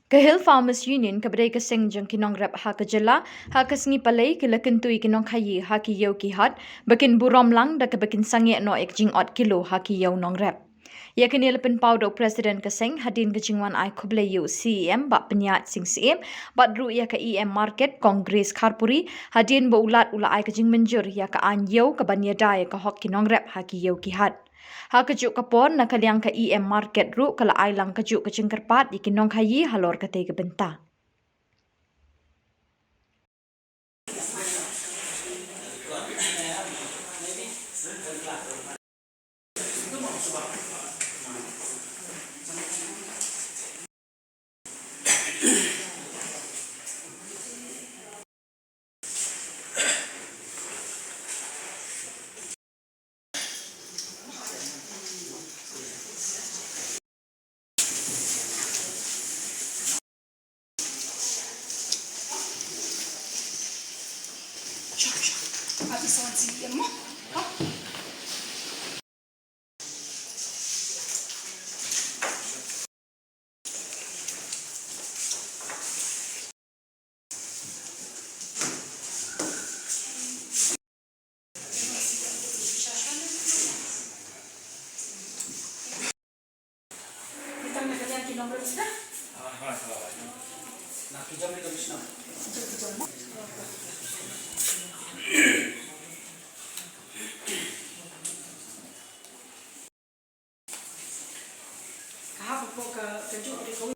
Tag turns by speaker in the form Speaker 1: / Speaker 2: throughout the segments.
Speaker 1: Kahil Farmers Union kabadai kasing jang kinong rep ha kajala ha kasngi palay kila kentui kinong kayi ha ki yau ki hat bakin burom lang da bakin sangi no ek jing ot kilo ha ki yau nong rep. Ya kini lepin pau do presiden kasing hadin kejingwan ai kuble yu CEM ba penyat sing CEM ba dru ya ka EM market kongres Kharpuri hadin ba ulat ula ai kejing menjur ya ka an yau ka banya dai ka hok kinong rep ha ki yau ki hat. Ha kejuk kapon na kaliang ka EM market ru kala ailang kejuk kecing kerpat ikinong kayi halor kate ke benta.
Speaker 2: Habis orang CEM mah. Kita nak kalian kinong berapa sudah?
Speaker 3: Nak kijam ni komisioner.
Speaker 2: Kahapon po kejuk di kau.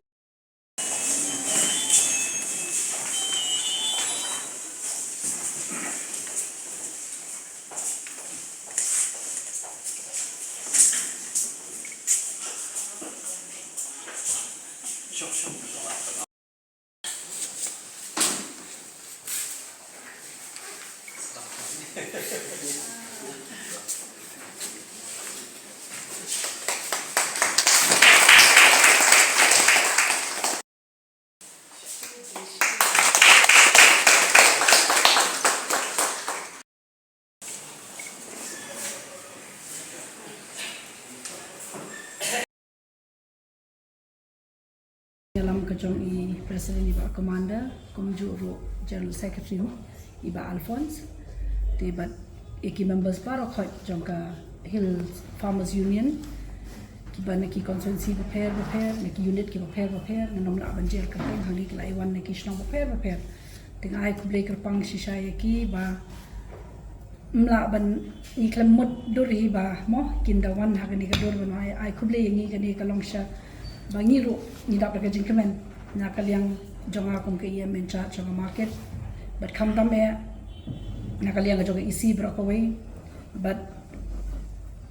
Speaker 2: Dalam kejong Presiden Iba Commander, Komjuru General Secretary Iba Alphonse, tiba iki members baru kau jangka Hill Farmers Union, kiba neki konstituensi prepare, neki unit kiba prepare, ngenom nak banjir kereng hangi kila iwan neki senang prepare, tengah ai kublai kerpang sisa yaki ba mla ban iklam mud duri ba mo kindawan hagani kadur ban ai kublai yangi kani kalongsha bangiru ni dapat kerja kemen nak kalian jangan aku ke ia mencari jangan market but kam dame nak kalian juga isi berakawai but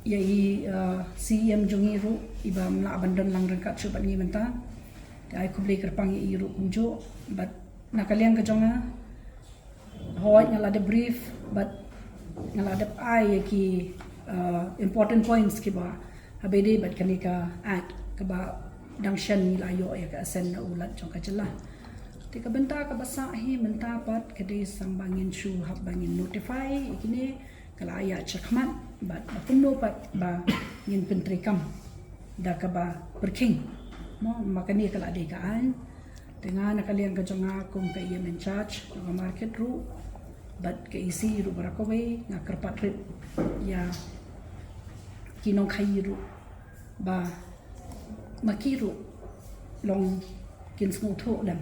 Speaker 2: ya CM jungiru iba mla abandon lang rengkat cuba ni menta ai kubli kerpang iru kunjo but nak kalian ke jangan hoy ngala ada brief but ngala ada ai ki important points kiba habede but kanika act keba dangshan nilayo ya ka asen na ulat jong kajelah tika benta ka basa hi menta pat kedi sambangin shu hab bangin notify ikini kala aya chakmat bat puno pat ba ngin pentrikam da ka ba berking mo makani kala de ka an dengan nakalian ka jonga kum ka iya men charge ka market ru bat ka isi ru barakowe ngakerpat rip ya kinong khairu ba makiru long kin small tho dan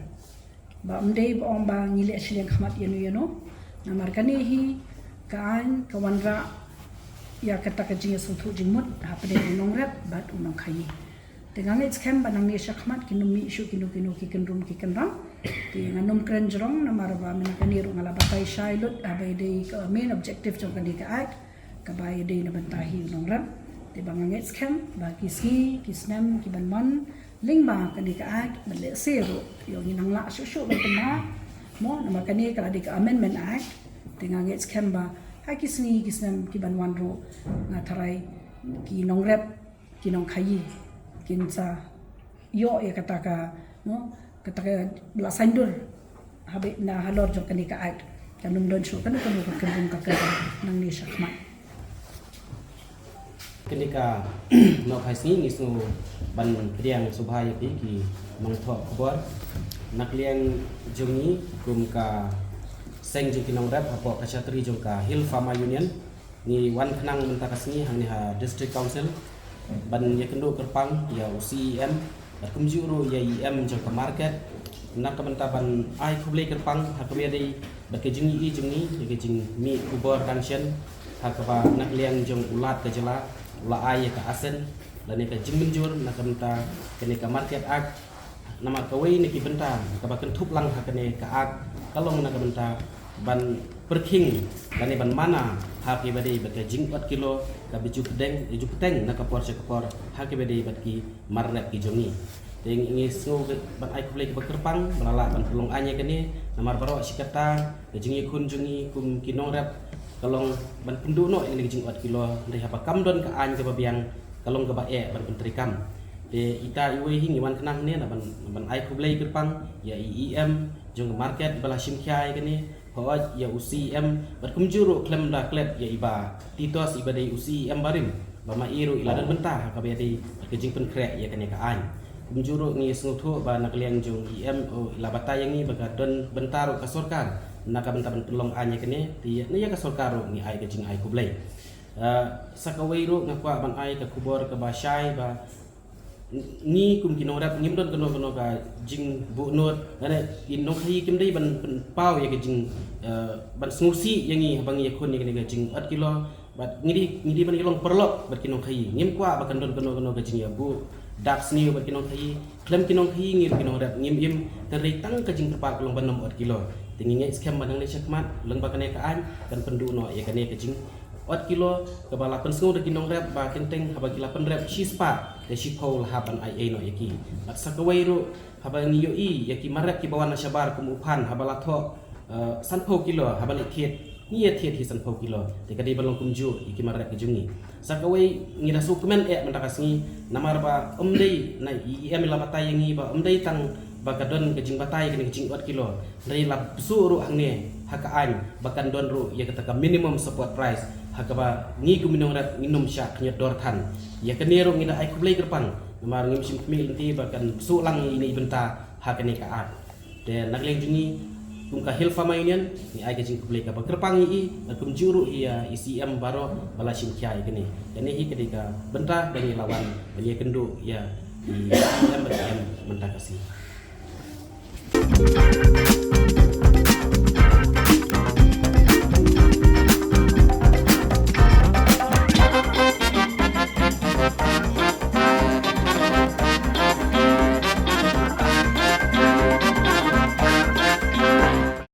Speaker 2: ba mdei ba om ba ngile shileng khamat yano na markani hi kan kawanra ya kata kajing suthu jingmut hapde nong rap bat unong khai dengan its kem ba nang ni shakmat kinumi ishu kinu ki kendrum ki kendram ti nganum kren jrong na marba menakani ru ngala batai shailut abai dei main objective jong kan ka act ka bai dei na bantahi nong rap ti banganget scam ba kisgi kisnam kibanman lingma kani ka act mele zero yo ginang la shu ba tama mo na makani kala di ka amendment act tinganget scam ba ha kisni kisnam kibanwan ro na tharai ki nong rep ki nong khayi kinsa yo ya kata ka no kata ka la sandur habe na halor jo kani ka act kanum don shu kan ka kendung ka nang ni shakmat
Speaker 3: kenika no khaisni ngisnu ban kriang subhai ki mangtho khobor nakliang jungi kumka seng jing kinong rep apo kachatri jongka Hill Farmer Union ni wan khnang mentakasni hangni ha district council ban yakendo kerpang ya UCEM kumjuru ya IM jongka market nak kementawan ai kublai kerpang hakabedi bakejing i jungi yakejing mi kubor kansion hakaba nakliang jong ulat kejela ula ai ka asen dan ka jing menjur nak kementa kenika market ak nama kawai niki benta kabakan thuplang hakane ka ak kalong nak kementa ban perking dan ban mana haki badi bakejing 4 kilo ka biju pedeng nak kapor sekapor haki badi batki marnet ki jongi ting ingi snu ban ai kublai ke kerpang melala ban pelong anya kene namar baro sikata jingi kun jungi kum kinong rap kalong ban pendu no ini jing 4 kilo dari apa kam don ka anya ke babiang kalong ke bae ban pentrikam de ita iwe hingi wan kenang ne ban ai kublai kerpang ya IEM jong market bala simkhai kene ho ya UCM ban kumjuru klem da klet ya iba titos iba dei UCM barim bama iru iladan bentah ka bedi kejing pen krek ya kene ka anya kumjuru ngi snuthu ba nakliang jong IM o ilabata yang ni bagadon bentaru ka sorkar naka bentaban pelong anya kene ti ne ya ka sorkaru ngi ai kejing ai kublai sakawairu ngakwa ban ai ka kubor ka basai ba ni kum kinorap ngimdon kono ka jing bu nur ane inong khai kim dei ban pau ya kejing ban snusi yang ni bang ya kon ni ka jing 4 kilo bat ngidi ban ilong perlok bat kinong khai ngim kwa bakan don kono ka jing ya bu daps ni bat kinong khai klem kinong khai ngir kinong rap ngim terik tang ka jing tepat kolong ban 4 kilo tingi ngai scam banang le chakmat leng bakane ka an kan pendu no ya kane ka jing 4 kilo ke bala pensngu de kinong rap ba kenteng haba kila pen rap shispa de shipol haban ai no yaki aksa kawairu haba ni yo i yaki marak ki bawana syabar kum uphan haba latho sanpo kilo haba liket ni ya thiet hi sanpo kilo de kadi balong kumju iki marak ki jungi sakawai ngira sukumen mentakasngi namar ba omdei na IEM la batai yangi ba omdei tang bakadon kejing batai kene kejing 4 kilo dari lap suru hangne hakaan bakan don ru ya kata minimum support price hakaba ngi kuminong rat nginum syak nyet dortan ya kenero ngida ai kublai kerpang namar ngim sim kmil inti bakan sulang ini benta hakane ka at de nagleng jungi kumka Hill Farmer Union ni ai kejing kublai ka kerpang i kum juru ia ICM baro bala sim kyai kene yani hi kedika benta dari lawan dia kendu ya di ICM mentakasi